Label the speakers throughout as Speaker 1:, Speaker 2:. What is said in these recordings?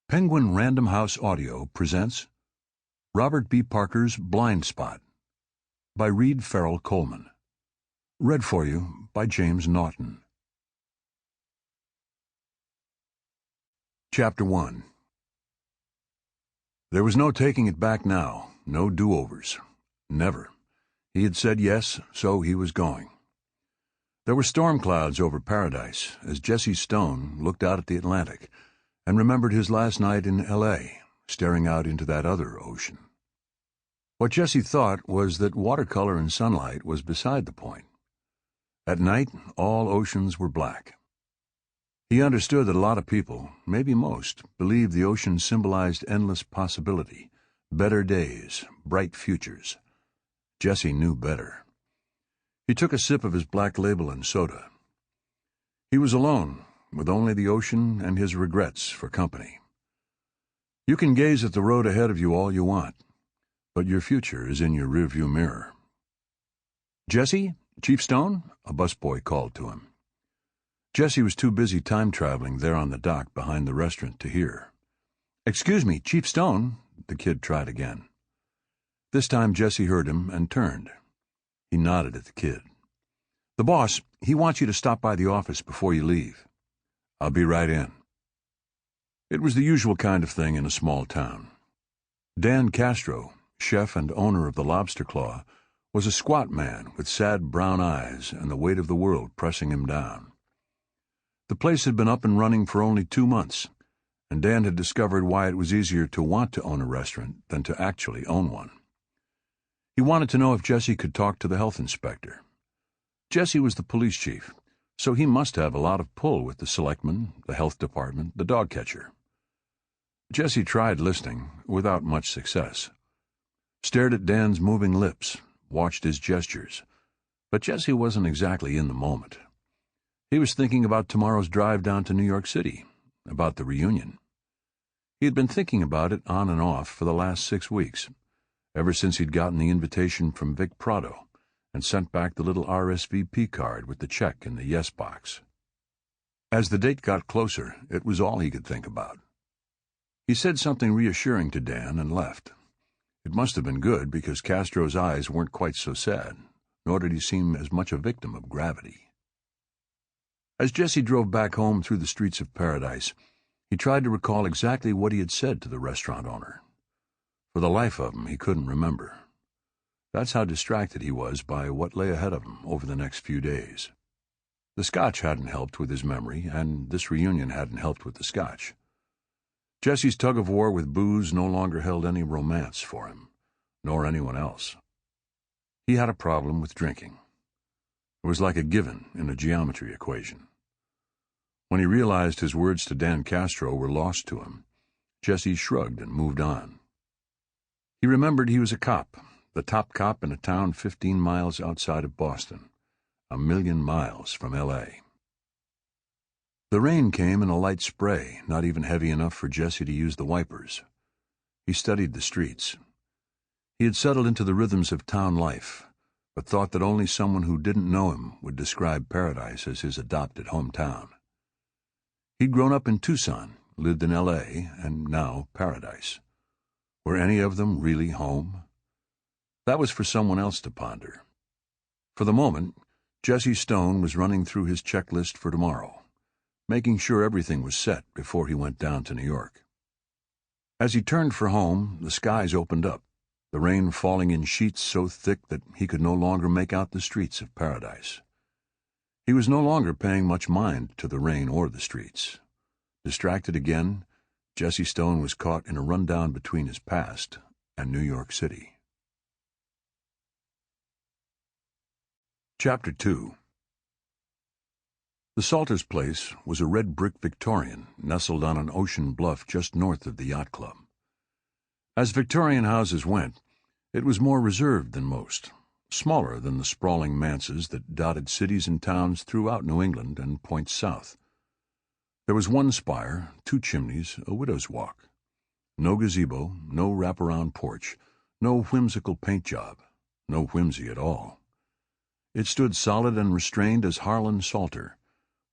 Speaker 1: Penguin Random House Audio presents Robert B. Parker's Blind Spot by Reed Farrel Coleman. Read for you by James Naughton. Chapter 1. There was no taking it back now, no do-overs. Never. He had said yes, so he was going. There were storm clouds over Paradise as Jesse Stone looked out at the Atlantic and remembered his last night in L.A., staring out into that other ocean. What Jesse thought was that watercolor and sunlight was beside the point. At night, all oceans were black. He understood that a lot of people, maybe most, believed the ocean symbolized endless possibility, better days, bright futures. Jesse knew better. He took a sip of his Black Label and soda. He was alone, with only the ocean and his regrets for company. You can gaze at the road ahead of you all you want, but your future is in your rearview mirror. "Jesse? Chief Stone?" a busboy called to him. Jesse was too busy time-traveling there on the dock behind the restaurant to hear. "Excuse me, Chief Stone," the kid tried again. This time Jesse heard him and turned. He nodded at the kid. "The boss, he wants you to stop by the office before you leave." "I'll be right in." It was the usual kind of thing in a small town. Dan Castro, chef and owner of the Lobster Claw, was a squat man with sad brown eyes and the weight of the world pressing him down. The place had been up and running for only 2 months, and Dan had discovered why it was easier to want to own a restaurant than to actually own one. He wanted to know if Jesse could talk to the health inspector. Jesse was the police chief, so he must have a lot of pull with the selectmen, the health department, the dog catcher. Jesse tried listening, without much success. Stared at Dan's moving lips, watched his gestures, but Jesse wasn't exactly in the moment. He was thinking about tomorrow's drive down to New York City, about the reunion. He had been thinking about it on and off for the last 6 weeks, ever since he'd gotten the invitation from Vic Prado and sent back the little RSVP card with the check in the yes box. As the date got closer, it was all he could think about. He said something reassuring to Dan and left. It must have been good, because Castro's eyes weren't quite so sad, nor did he seem as much a victim of gravity. As Jesse drove back home through the streets of Paradise, he tried to recall exactly what he had said to the restaurant owner. For the life of him, he couldn't remember. That's how distracted he was by what lay ahead of him over the next few days. The scotch hadn't helped with his memory, and this reunion hadn't helped with the scotch. Jesse's tug-of-war with booze no longer held any romance for him, nor anyone else. He had a problem with drinking. It was like a given in a geometry equation. When he realized his words to Dan Castro were lost to him, Jesse shrugged and moved on. He remembered he was a cop, the top cop in a town 15 miles outside of Boston, 1,000,000 miles from L.A. The rain came in a light spray, not even heavy enough for Jesse to use the wipers. He studied the streets. He had settled into the rhythms of town life, but thought that only someone who didn't know him would describe Paradise as his adopted hometown. He'd grown up in Tucson, lived in L.A., and now Paradise. Were any of them really home? That was for someone else to ponder. For the moment, Jesse Stone was running through his checklist for tomorrow, making sure everything was set before he went down to New York. As he turned for home, the skies opened up, the rain falling in sheets so thick that he could no longer make out the streets of Paradise. He was no longer paying much mind to the rain or the streets. Distracted again, Jesse Stone was caught in a rundown between his past and New York City. Chapter 2. The Salters' place was a red-brick Victorian nestled on an ocean bluff just north of the yacht club. As Victorian houses went, it was more reserved than most, smaller than the sprawling manses that dotted cities and towns throughout New England and points south. There was one spire, 2 chimneys, a widow's walk. No gazebo, no wraparound porch, no whimsical paint job, no whimsy at all. It stood solid and restrained as Harlan Salter,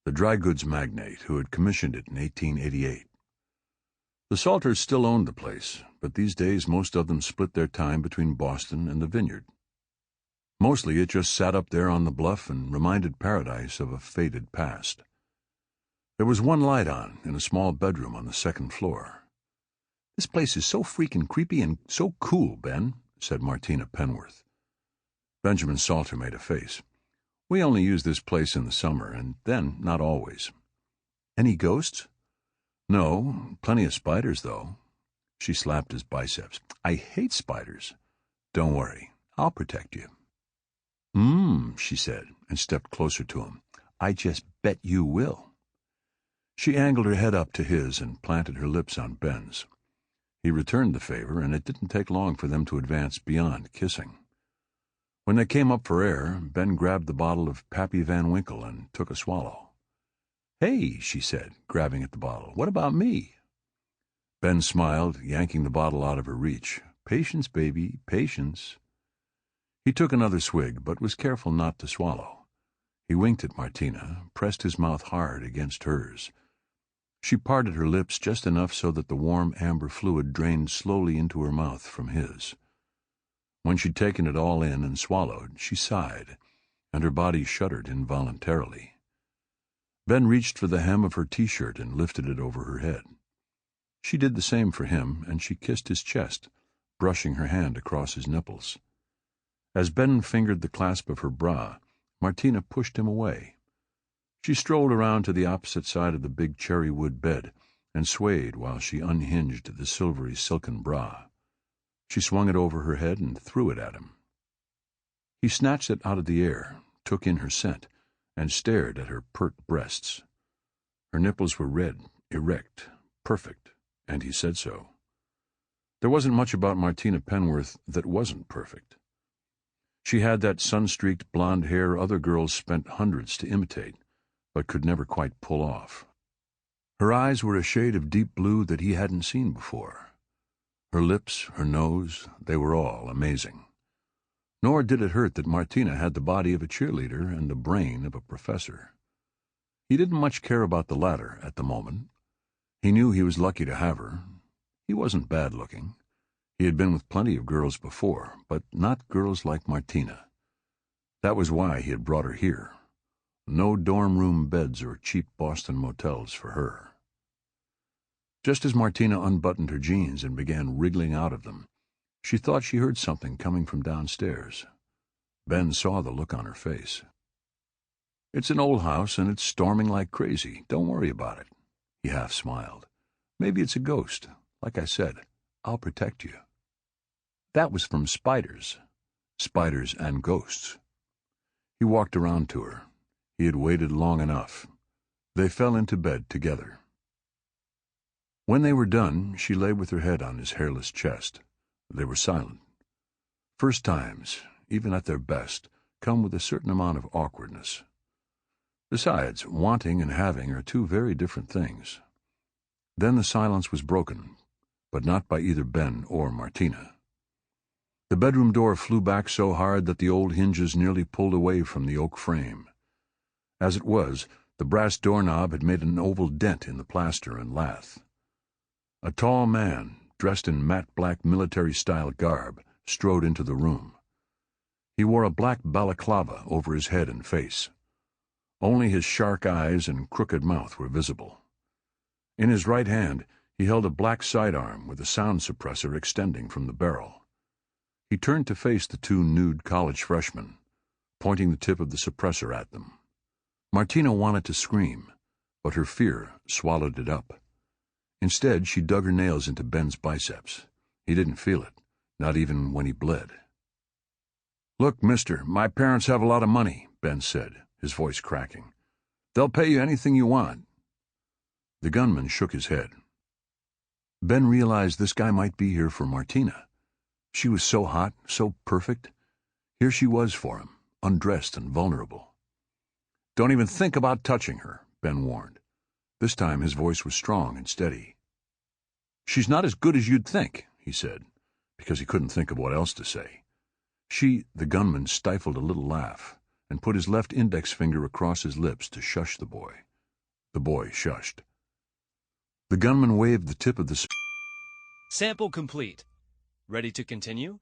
Speaker 1: the dry goods magnate who had commissioned it in 1888. The Salters still owned the place, but these days most of them split their time between Boston and the vineyard. Mostly it just sat up there on the bluff and reminded Paradise of a faded past. There was one light on in a small bedroom on the second floor. "This place is so freaking creepy and so cool, Ben," said Martina Penworth. Benjamin Salter made a face. "We only use this place in the summer, and then not always." "Any ghosts?" "No, plenty of spiders, though." She slapped his biceps. "I hate spiders." "Don't worry, I'll protect you." She said, and stepped closer to him. "I just bet you will." She angled her head up to his and planted her lips on Ben's. He returned the favor, and it didn't take long for them to advance beyond kissing. When they came up for air, Ben grabbed the bottle of Pappy Van Winkle and took a swallow. "Hey," she said, grabbing at the bottle, "what about me?" Ben smiled, yanking the bottle out of her reach. "Patience, baby, patience." He took another swig, but was careful not to swallow. He winked at Martina, pressed his mouth hard against hers. She parted her lips just enough so that the warm amber fluid drained slowly into her mouth from his. When she'd taken it all in and swallowed, she sighed, and her body shuddered involuntarily. Ben reached for the hem of her T-shirt and lifted it over her head. She did the same for him, and she kissed his chest, brushing her hand across his nipples. As Ben fingered the clasp of her bra, Martina pushed him away. She strolled around to the opposite side of the big cherry wood bed and swayed while she unhinged the silvery silken bra. She swung it over her head and threw it at him. He snatched it out of the air, took in her scent, and stared at her pert breasts. Her nipples were red, erect, perfect, and he said so. There wasn't much about Martina Penworth that wasn't perfect. She had that sun-streaked blonde hair other girls spent hundreds to imitate, but could never quite pull off. Her eyes were a shade of deep blue that he hadn't seen before. Her lips, her nose, they were all amazing. Nor did it hurt that Martina had the body of a cheerleader and the brain of a professor. He didn't much care about the latter at the moment. He knew he was lucky to have her. He wasn't bad-looking. He had been with plenty of girls before, but not girls like Martina. That was why he had brought her here. No dorm room beds or cheap Boston motels for her. Just as Martina unbuttoned her jeans and began wriggling out of them, she thought she heard something coming from downstairs. Ben saw the look on her face. "It's an old house, and it's storming like crazy. Don't worry about it." He half smiled. "Maybe it's a ghost. Like I said, I'll protect you." That was from spiders. Spiders and ghosts. He walked around to her. He had waited long enough. They fell into bed together. When they were done, she lay with her head on his hairless chest. They were silent. First times, even at their best, come with a certain amount of awkwardness. Besides, wanting and having are two very different things. Then the silence was broken, but not by either Ben or Martina. The bedroom door flew back so hard that the old hinges nearly pulled away from the oak frame. As it was, the brass doorknob had made an oval dent in the plaster and lath. A tall man, dressed in matte black military-style garb, strode into the room. He wore a black balaclava over his head and face. Only his shark eyes and crooked mouth were visible. In his right hand, he held a black sidearm with a sound suppressor extending from the barrel. He turned to face the two nude college freshmen, pointing the tip of the suppressor at them. Martina wanted to scream, but her fear swallowed it up. Instead, she dug her nails into Ben's biceps. He didn't feel it, not even when he bled. "Look, mister, my parents have a lot of money," Ben said, his voice cracking. "They'll pay you anything you want." The gunman shook his head. Ben realized this guy might be here for Martina. She was so hot, so perfect. Here she was for him, undressed and vulnerable. "Don't even think about touching her," Ben warned. This time his voice was strong and steady. "She's not as good as you'd think," he said, because he couldn't think of what else to say. The gunman stifled a little laugh and put his left index finger across his lips to shush the boy. The boy shushed. The gunman waved the tip of the...
Speaker 2: Sample complete. Ready to continue?